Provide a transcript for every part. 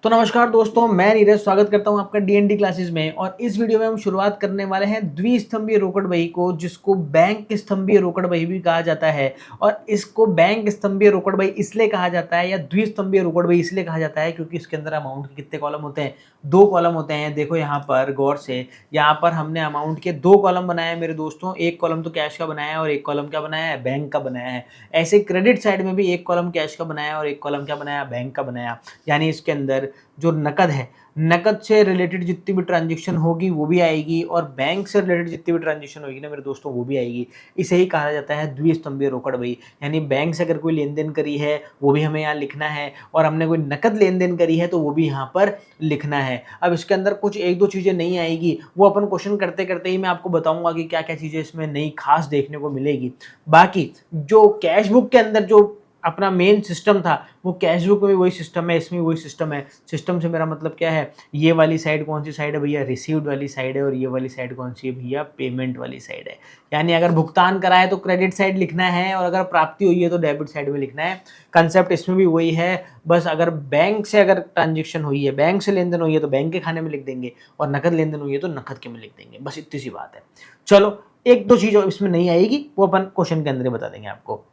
तो नमस्कार दोस्तों, मैं नीरज स्वागत करता हूं आपका डीएनडी क्लासेस में। और इस वीडियो में हम शुरुआत करने वाले हैं द्विस्तंभीय रोकड़ बही को, जिसको बैंक स्तंभीय रोकड़ बही भी कहा जाता है। और इसको बैंक स्तंभीय रोकड़ बही इसलिए कहा जाता है या द्विस्तंभीय रोकड़ बही इसलिए कहा जाता है क्योंकि इसके अंदर अमाउंट के कितने कॉलम होते हैं? 2 कॉलम होते हैं। देखो यहाँ पर गौर से, यहाँ पर हमने अमाउंट के 2 कॉलम बनाए हैं मेरे दोस्तों। एक कॉलम तो कैश का बनाया है और एक कॉलम क्या बनाया है? बैंक का बनाया है। ऐसे क्रेडिट साइड में भी एक कॉलम कैश का बनाया और एक कॉलम क्या बनाया? बैंक का बनाया। यानी इसके अंदर जो नकद है, नकद से रिलेटेड जितनी भी ट्रांजैक्शन होगी वो भी आएगी और बैंक से रिलेटेड जितनी भी ट्रांजैक्शन होगी ना मेरे दोस्तों वो भी आएगी। इसे ही कहा जाता है द्विस्तंभीय रोकड़ बही। यानी बैंक से अगर कोई लेन देन करी है वो भी हमें यहाँ लिखना है और हमने कोई नकद लेन देन करी है तो वो भी यहाँ पर लिखना है। अब इसके अंदर कुछ एक दो चीज़ें नहीं आएगी, वो अपन क्वेश्चन करते करते ही मैं आपको बताऊंगा कि क्या क्या चीज़ें इसमें नई खास देखने को मिलेगी। बाकी जो कैश बुक के अंदर जो अपना मेन सिस्टम था वो कैश बुक में भी वही सिस्टम है, इसमें भी वही सिस्टम है। सिस्टम से मेरा मतलब क्या है? ये वाली साइड कौन सी साइड है भैया? रिसीव्ड वाली साइड है। और ये वाली साइड कौन सी है भैया? पेमेंट वाली साइड है। यानी अगर भुगतान करा है तो क्रेडिट साइड लिखना है और अगर प्राप्ति हुई है तो डेबिट साइड में लिखना है। कंसेप्ट इसमें भी वही है, बस अगर बैंक से अगर ट्रांजेक्शन हुई है, बैंक से लेन देन हुई है तो बैंक के खाने में लिख देंगे और नकद लेन देन हुई है तो नकद के में लिख देंगे। बस इतनी सी बात है। चलो, एक दो चीज़ इसमें नहीं आएगी वो अपन क्वेश्चन के अंदर ही बता देंगे आपको।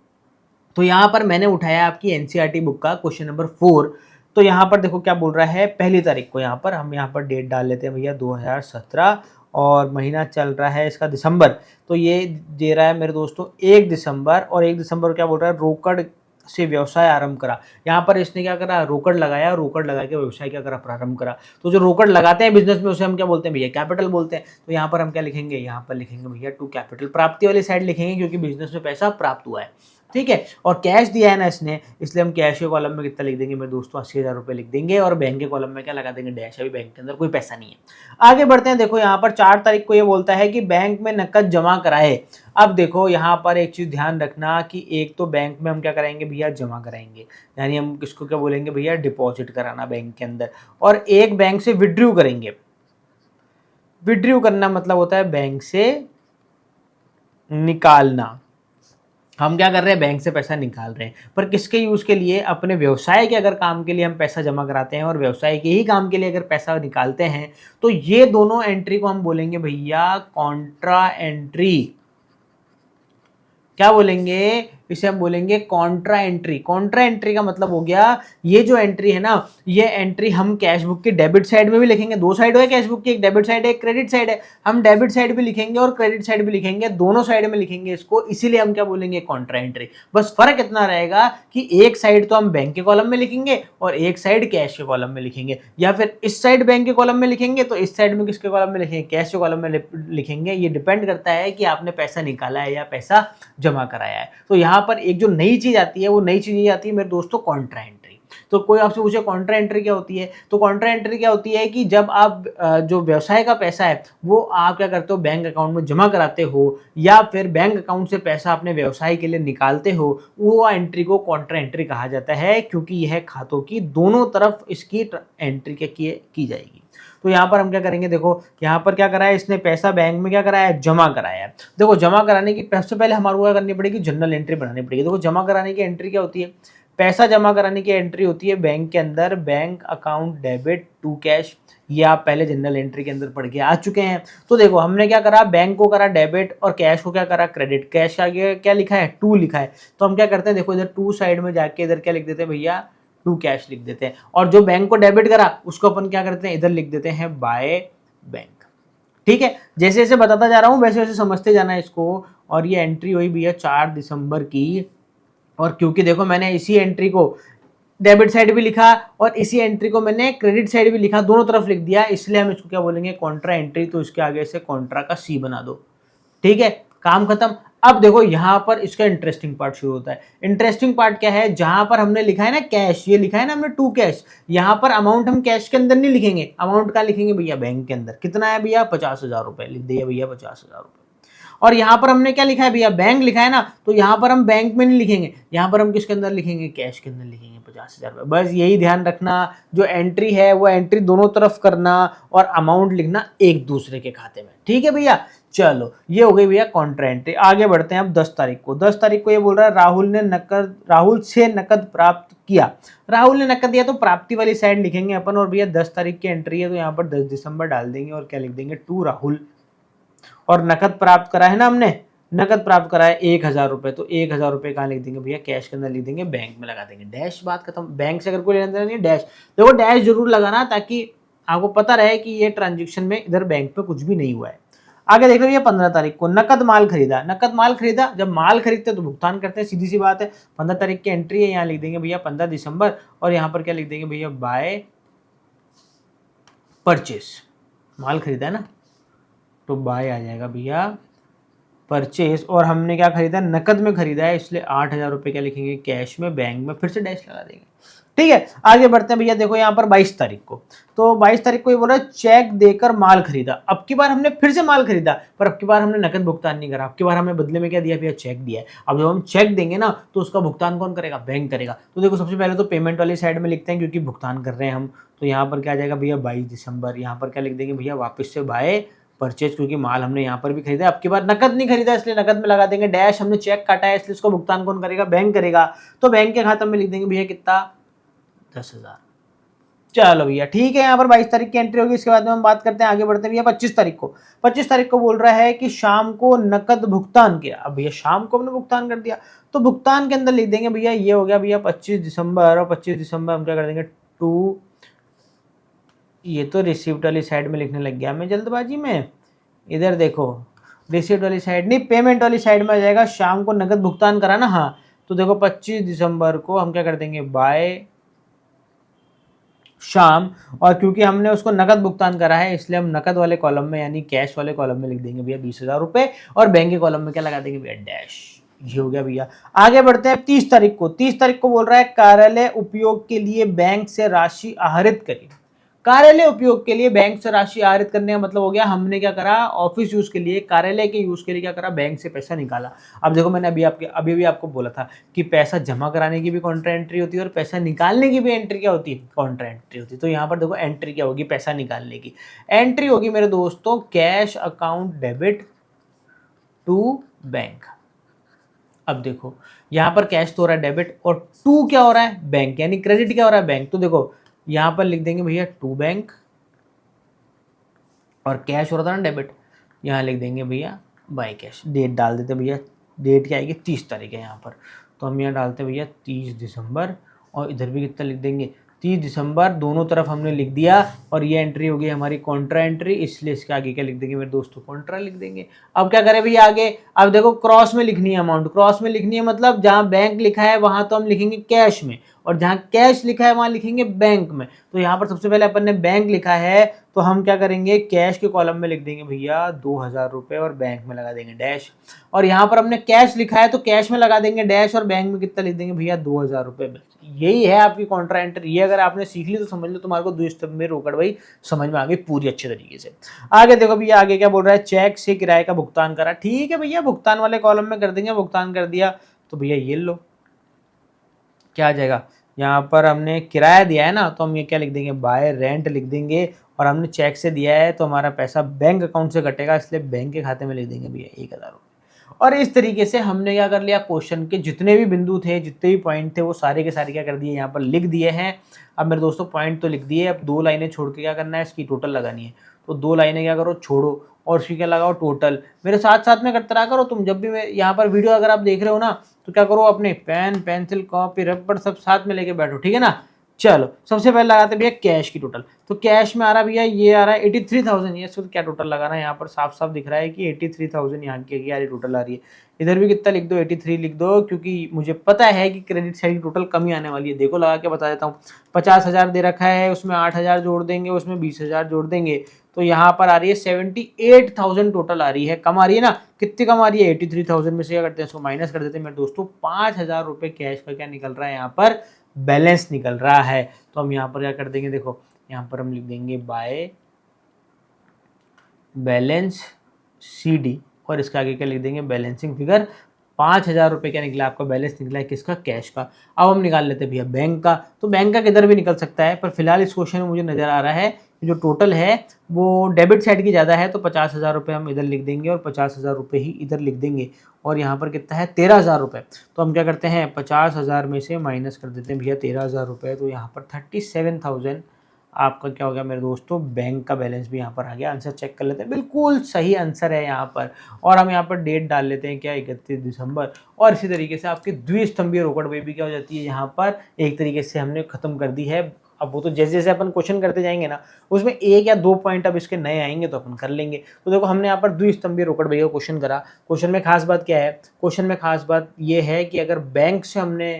तो यहाँ पर मैंने उठाया आपकी एनसीईआरटी बुक का क्वेश्चन नंबर 4। तो यहाँ पर देखो क्या बोल रहा है, पहली तारीख को यहाँ पर हम यहाँ पर डेट डाल लेते हैं भैया 2017 और महीना चल रहा है इसका दिसंबर। तो ये दे रहा है मेरे दोस्तों 1 दिसंबर। और 1 दिसंबर क्या बोल रहा है? रोकड़ से व्यवसाय आरंभ करा। यहाँ पर इसने क्या करा? रोकड़ लगाया, रोकड़ लगा के व्यवसाय क्या करा? प्रारंभ करा। तो जो रोकड़ लगाते हैं बिजनेस में उसे हम क्या बोलते हैं भैया? कैपिटल बोलते हैं। तो यहाँ पर हम क्या लिखेंगे? यहाँ पर लिखेंगे भैया टू कैपिटल, प्राप्ति वाली साइड लिखेंगे क्योंकि बिजनेस में पैसा प्राप्त हुआ है। ठीक है। और कैश दिया है ना इसने, इसलिए हम कैश के कॉलम में कितना लिख देंगे मेरे दोस्तों? 80,000 रुपये लिख देंगे। और बैंक के कॉलम में क्या लगा देंगे? डैश। अभी बैंक के अंदर कोई पैसा नहीं है। आगे बढ़ते हैं। देखो यहाँ पर 4 तारीख को ये बोलता है कि बैंक में नकद जमा कराए। अब देखो यहाँ पर एक चीज ध्यान रखना कि एक तो बैंक में हम क्या कराएंगे भैया? जमा कराएंगे। यानी हम किसको क्या बोलेंगे भैया? डिपॉजिट कराना बैंक के अंदर। और एक बैंक से विड्रू करेंगे। विड्रू करना मतलब होता है बैंक से निकालना। हम क्या कर रहे हैं? बैंक से पैसा निकाल रहे हैं, पर किसके यूज के लिए? अपने व्यवसाय के अगर काम के लिए हम पैसा जमा कराते हैं और व्यवसाय के ही काम के लिए अगर पैसा निकालते हैं तो ये दोनों एंट्री को हम बोलेंगे भैया कॉन्ट्रा एंट्री। क्या बोलेंगे? इसे हम बोलेंगे कॉन्ट्रा एंट्री। कॉन्ट्रा एंट्री का मतलब हो गया ये जो एंट्री है ना, ये एंट्री हम कैश बुक की डेबिट साइड में भी लिखेंगे। दो साइड है कैश बुक की, एक डेबिट साइड है, एक क्रेडिट साइड है। हम डेबिट साइड भी लिखेंगे और क्रेडिट साइड भी लिखेंगे, दोनों साइड में लिखेंगे इसको। इसीलिए हम क्या बोलेंगे? Contra entry. बस फर्क इतना रहेगा कि एक साइड तो हम बैंक के कॉलम में लिखेंगे और एक साइड कैश के कॉलम में लिखेंगे, या फिर इस साइड बैंक के कॉलम में लिखेंगे तो इस साइड में किसके कॉलम में लिखेंगे? कैश के कॉलम में लिखेंगे। ये डिपेंड करता है कि आपने पैसा निकाला है या पैसा जमा कराया है। तो यहाँ पर एक जो नई चीज आती है वो नई चीज ये आती है मेरे दोस्तों कॉन्ट्रा एंट्री। तो कोई आपसे पूछे कॉन्ट्रा एंट्री क्या होती है? तो कॉन्ट्रा एंट्री क्या होती है कि जब आप जो व्यवसाय का पैसा है वो आप क्या करते हो? बैंक अकाउंट में जमा कराते हो या फिर बैंक अकाउंट से पैसा अपने व्यवसाय के लिए निकालते हो, वो एंट्री को कॉन्ट्रा एंट्री कहा जाता है क्योंकि यह खातों की दोनों तरफ इसकी एंट्री की जाएगी। तो यहाँ पर हम क्या करेंगे? देखो यहाँ पर क्या कराया इसने? पैसा बैंक में क्या कराया? जमा कराया है। देखो जमा कराने की सबसे पहले हमारे को क्या करनी पड़ेगी? जनरल एंट्री बनानी पड़ेगी। देखो जमा कराने की एंट्री क्या होती है? पैसा जमा कराने की एंट्री होती है बैंक के अंदर bank account debit to cash. ये आप पहले जनरल एंट्री के अंदर पढ़ के आ चुके हैं। तो देखो हमने क्या करा? बैंक को करा डेबिट और कैश को क्या करा? क्रेडिट। कैश का आगे क्या लिखा है? टू लिखा है। तो हम क्या करते हैं? देखो इधर टू साइड में जाके इधर क्या लिख देते हैं भैया? टू कैश लिख देते हैं। और जो बैंक को डेबिट करा उसको अपन क्या करते हैं? इधर लिख देते हैं बाय बैंक। ठीक है। जैसे जैसे बताता जा रहा हूं वैसे वैसे समझते जाना इसको। और ये एंट्री हुई भैया 4 दिसंबर की। और क्योंकि देखो मैंने इसी एंट्री को डेबिट साइड भी लिखा और इसी एंट्री को मैंने क्रेडिट साइड भी लिखा, दोनों तरफ लिख दिया, इसलिए हम इसको क्या बोलेंगे? Contra entry. तो इसके आगे से कॉन्ट्रा का सी बना दो। ठीक है, काम खत्म। अब देखो यहां पर इसका इंटरेस्टिंग पार्ट शुरू होता है। इंटरेस्टिंग पार्ट क्या है? जहां पर हमने लिखा है ना कैश, ये लिखा है ना हमने टू कैश, यहां पर अमाउंट हम कैश के अंदर नहीं लिखेंगे। अमाउंट का लिखेंगे भैया? बैंक के अंदर। कितना है भैया? 50,000 रुपए लिख दिया भैया, 50,000 रुपए। और यहाँ पर हमने क्या लिखा है भैया? बैंक लिखा है ना, तो यहाँ पर हम बैंक में नहीं लिखेंगे, यहाँ पर हम किसके अंदर लिखेंगे? कैश के अंदर लिखेंगे 50,000 रुपये। बस यही ध्यान रखना, जो एंट्री है वो एंट्री दोनों तरफ करना और अमाउंट लिखना एक दूसरे के खाते में। ठीक है भैया, चलो ये हो गई भैया कॉन्ट्रा एंट्री। आगे बढ़ते हैं अब 10 तारीख को। 10 तारीख को ये बोल रहा है राहुल से नकद प्राप्त किया। राहुल ने नकद दिया तो प्राप्ति वाली साइड लिखेंगे अपन, और भैया 10 तारीख की एंट्री है तो यहाँ पर 10 दिसंबर डाल देंगे और क्या लिख देंगे, टू राहुल। और नकद प्राप्त करा है ना हमने, नकद प्राप्त करा है 1000 रुपए, तो 1000 रुपए कहाँ लिख देंगे भैया, कैश के अंदर लिख देंगे, बैंक में लगा देंगे, डैश, बात खत्म। बैंक से अगर कोई लेना देना नहीं है, डैश। देखो डैश जरूर लगाना ताकि आपको पता रहे कि ये ट्रांजेक्शन में इधर बैंक पे कुछ भी नहीं हुआ है। आगे देख लो भैया 15 तारीख को नकद माल खरीदा। नकद माल खरीदा, जब माल खरीदते हैं तो भुगतान करते हैं, सीधी सी बात है। 15 तारीख की एंट्री है, यहाँ लिख देंगे भैया 15 दिसंबर, और यहाँ पर क्या लिख देंगे भैया, बाय परचेस। माल खरीदा है ना, तो बाय आ जाएगा भैया परचेस। और हमने क्या खरीदा, नकद में खरीदा है, इसलिए 8000 रुपये क्या लिखेंगे, कैश में, बैंक में, फिर से डैश लगा देंगे। ठीक है, आगे बढ़ते हैं भैया। देखो यहाँ पर 22 तारीख को, तो 22 तारीख को ये बोल रहा है चेक देकर माल खरीदा। अब की बार हमने फिर से माल खरीदा, पर अब की बार हमने नकद भुगतान नहीं करा, अब की बार हमें बदले में क्या दिया भैया, चेक दिया है। अब जब हम चेक देंगे ना तो उसका भुगतान कौन करेगा, बैंक करेगा। तो देखो सबसे पहले तो पेमेंट वाली साइड में लिखते हैं क्योंकि भुगतान कर रहे हैं हम, तो यहाँ पर क्या आ जाएगा भैया 22 दिसंबर। यहाँ पर क्या लिख देंगे भैया, वापस से बाय परचेज, क्योंकि माल हमने यहाँ पर भी खरीदा है, अब की बार नकद नहीं खरीदा इसलिए नकद में लगा देंगे डैश। हमने चेक काटा है इसलिए इसको भुगतान कौन करेगा, बैंक करेगा, तो बैंक के खाते में लिख देंगे भैया कितना, 10,000। चलो भैया ठीक है, यहाँ पर 22 तारीख की एंट्री होगी। इसके बाद में हम बात करते हैं, आगे बढ़ते हैं भैया 25 तारीख को। 25 तारीख को बोल रहा है कि शाम को नकद भुगतान किया। अब भैया शाम को हमने भुगतान कर दिया, तो भुगतान के अंदर लिख देंगे भैया, ये हो गया भैया 25 दिसंबर, और 25 दिसंबर हम क्या कर देंगे, टू, ये तो रिसिप्ट वाली साइड में लिखने लग गया मैं जल्दबाजी में। इधर देखो रिसिप्ट वाली साइड नहीं, पेमेंट वाली साइड में आ जाएगा। शाम को नकद भुगतान करा ना, हाँ, तो देखो 25 दिसंबर को हम क्या कर देंगे, बाय शाम। और क्योंकि हमने उसको नकद भुगतान करा है इसलिए हम नकद वाले कॉलम में यानी कैश वाले कॉलम में लिख देंगे भैया 20,000 रुपए, और बैंक के कॉलम में क्या लगा देंगे भैया, डैश। ये हो गया भैया। आगे बढ़ते हैं 30 तारीख को। 30 तारीख को बोल रहा है कार्यालय उपयोग के लिए बैंक से राशि आहरित करिए। कार्यालय उपयोग के लिए बैंक से राशि आहरित करने का मतलब हो गया, हमने क्या करा, ऑफिस यूज के लिए, कार्यालय के यूज के लिए क्या करा, बैंक से पैसा निकाला। अब देखो मैंने अभी भी आपको बोला था कि पैसा जमा कराने की भी कॉन्ट्रा एंट्री होती है और पैसा निकालने की भी एंट्री क्या होती है, कॉन्ट्रा एंट्री होती है। तो यहाँ पर देखो एंट्री क्या होगी, पैसा निकालने की एंट्री होगी मेरे दोस्तों, cash account debit to bank. अब देखो यहाँ पर कैश तो हो रहा है डेबिट, और टू क्या हो रहा है, बैंक, यानी क्रेडिट क्या हो रहा है, बैंक। तो देखो यहां पर लिख देंगे भैया टू बैंक, और कैश हो रहा था ना डेबिट, यहां लिख देंगे भैया बाय कैश। डेट डाल देते भैया, डेट क्या आएगी, 30 तारीख है यहाँ पर, तो हम यहाँ डालते भैया 30 दिसंबर, और इधर भी कितना लिख देंगे, 30 दिसंबर। दोनों तरफ हमने लिख दिया, और ये एंट्री होगी हमारी कॉन्ट्रा एंट्री, इसलिए इसके आगे क्या लिख देंगे मेरे दोस्तों, कॉन्ट्रा लिख देंगे। अब क्या करें भैया आगे, अब देखो क्रॉस में लिखनी है अमाउंट, क्रॉस में लिखनी है मतलब जहाँ बैंक लिखा है वहां तो हम लिखेंगे कैश में, और जहाँ कैश लिखा है वहां लिखेंगे बैंक में। तो यहाँ पर सबसे पहले अपन ने बैंक लिखा है तो हम क्या करेंगे, कैश के कॉलम में लिख देंगे भैया 2000 रुपये, और बैंक में लगा देंगे डैश। और यहाँ पर हमने कैश लिखा है तो कैश में लगा देंगे डैश, और बैंक में कितना लिख देंगे भैया 2000 रुपये। यही है आपकी कॉन्ट्रा एंट्री। ये अगर आपने सीख ली तो समझ लो तुम्हारे को द्विस्तंभ रोकड़ भाई समझ में आ गई पूरी अच्छे तरीके से। आगे देखो भैया, आगे क्या बोल रहा है, चेक से किराए का भुगतान करा। ठीक है भैया, भुगतान वाले कॉलम में कर देंगे, भुगतान कर दिया तो भैया ये लो क्या आ जाएगा, यहाँ पर हमने किराया दिया है ना तो हम ये क्या लिख देंगे, बाय रेंट लिख देंगे, और हमने चेक से दिया है तो हमारा पैसा बैंक अकाउंट से कटेगा, इसलिए बैंक के खाते में लिख देंगे भैया 1000 रुपये। और इस तरीके से हमने क्या कर लिया, क्वेश्चन के जितने भी बिंदु थे, जितने भी पॉइंट थे, वो सारे के सारे क्या कर दिए, यहाँ पर लिख दिए हैं। अब मेरे दोस्तों पॉइंट तो लिख दिए, अब 2 लाइनें छोड़ के क्या करना है, इसकी टोटल लगानी है। तो 2 लाइनें क्या करो, छोड़ो, और उसकी क्या लगाओ, टोटल। मेरे साथ साथ में करते रहा करो तुम, जब भी मैं यहाँ पर वीडियो अगर आप देख रहे हो ना तो क्या करो, अपने पेन पेंसिल कॉपी रबड़ सब साथ में लेके बैठो, ठीक है ना। चलो सबसे पहले लगाते भैया कैश की टोटल। तो कैश में आ रहा भैया, ये आ रहा है 83,000। ये इसको क्या टोटल लगाना है, यहाँ पर साफ साफ दिख रहा है कि 83,000 यहाँ की यार टोटल आ रही है। इधर भी कितना लिख दो, 83 लिख दो, क्योंकि मुझे पता है कि क्रेडिट साइड की टोटल कमी आने वाली है। देखो लगा के बता देता हूँ, 50,000 दे रखा है, उसमें 8,000 जोड़ देंगे, उसमें 20,000 जोड़ देंगे, तो यहाँ पर आ रही है 78,000 टोटल आ रही है। कम आ रही है ना, कितनी कम आ रही है, 83,000 में से क्या करते हैं, इसको माइनस कर देते हैं मेरे दोस्तों। 5,000 रुपये कैश का क्या निकल रहा है, यहाँ पर बैलेंस निकल रहा है। तो हम यहाँ पर क्या कर देंगे, देखो यहाँ पर हम लिख देंगे बाय बैलेंस CD, और इसके आगे क्या लिख देंगे, बैलेंसिंग फिगर। 5,000 रुपये क्या निकला, आपका बैलेंस निकला है किसका, कैश का। अब हम निकाल लेते हैं भैया बैंक का। तो बैंक का किधर भी निकल सकता है, पर फिलहाल इस क्वेश्चन में मुझे नजर आ रहा है जो टोटल है वो डेबिट साइड की ज़्यादा है, तो 50,000 रुपये हम इधर लिख देंगे और 50,000 रुपये ही इधर लिख देंगे। और यहाँ पर कितना है 13,000 रुपये, तो हम क्या करते हैं 50,000 में से माइनस कर देते हैं भैया 13,000 रुपये, तो यहाँ पर 37,000 आपका क्या हो गया मेरे दोस्तों, बैंक का बैलेंस भी यहाँ पर आ गया। आंसर चेक कर लेते हैं, बिल्कुल सही आंसर है यहाँ पर। और हम यहाँ पर डेट डाल लेते हैं क्या, 31 दिसंबर। और इसी तरीके से आपकी द्विस्तंभीय रोकड़ बही भी क्या हो जाती है, यहाँ पर एक तरीके से हमने खत्म कर दी है। अब वो तो जैसे जैसे अपन क्वेश्चन करते जाएंगे ना, उसमें 1 या 2 पॉइंट अब इसके नए आएंगे तो अपन कर लेंगे। तो देखो हमने यहाँ पर द्विस्तंभीय रोकड़ बही का क्वेश्चन करा। क्वेश्चन में खास बात क्या है, क्वेश्चन में खास बात ये है कि अगर बैंक से हमने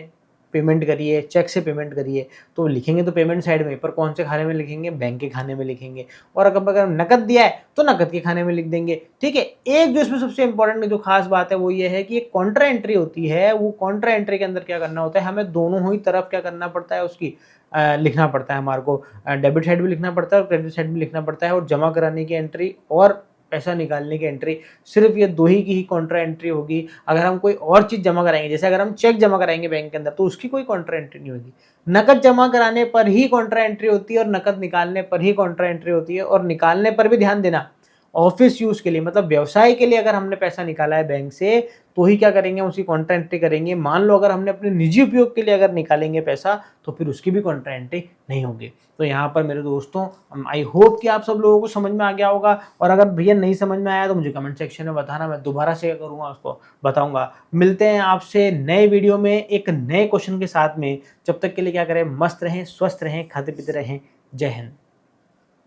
पेमेंट करी है, चेक से पेमेंट करी है, तो लिखेंगे तो पेमेंट साइड में, पर कौन से खाने में लिखेंगे, बैंक के खाने में लिखेंगे। और अगर नकद दिया है तो नकद के खाने में लिख देंगे। ठीक है, एक जो इसमें सबसे इंपॉर्टेंट जो खास बात है वो ये है कि एक कॉन्ट्रा एंट्री होती है, वो कॉन्ट्रा एंट्री के अंदर क्या करना होता है, हमें दोनों ही तरफ क्या करना पड़ता है, उसकी लिखना पड़ता है। हमारे को डेबिट साइड भी लिखना पड़ता है और क्रेडिट साइड भी लिखना पड़ता है। और जमा कराने की एंट्री और पैसा निकालने की एंट्री, सिर्फ ये दो ही की ही कॉन्ट्रा एंट्री होगी। अगर हम कोई और चीज जमा कराएंगे, जैसे अगर हम चेक जमा कराएंगे बैंक के अंदर, तो उसकी कोई कॉन्ट्रा एंट्री नहीं होगी। नकद जमा कराने पर ही कॉन्ट्रा एंट्री होती है और नकद निकालने पर ही कॉन्ट्रा एंट्री होती है। और निकालने पर भी ध्यान देना, ऑफिस यूज के लिए मतलब व्यवसाय के लिए अगर हमने पैसा निकाला है बैंक से, तो ही क्या करेंगे, उसकी कॉन्ट्रा एंट्री करेंगे। मान लो अगर हमने अपने निजी उपयोग के लिए अगर निकालेंगे पैसा, तो फिर उसकी भी कॉन्ट्रा एंट्री नहीं होगी। तो यहाँ पर मेरे दोस्तों आई होप कि आप सब लोगों को समझ में आ गया होगा। और अगर भैया नहीं समझ में आया तो मुझे कमेंट सेक्शन में बताना, मैं दोबारा से करूँगा उसको बताऊंगा। मिलते हैं आपसे नए वीडियो में एक नए क्वेश्चन के साथ में। जब तक के लिए क्या करें, मस्त रहें, स्वस्थ रहें, खाते पीते रहें। जय हिंद।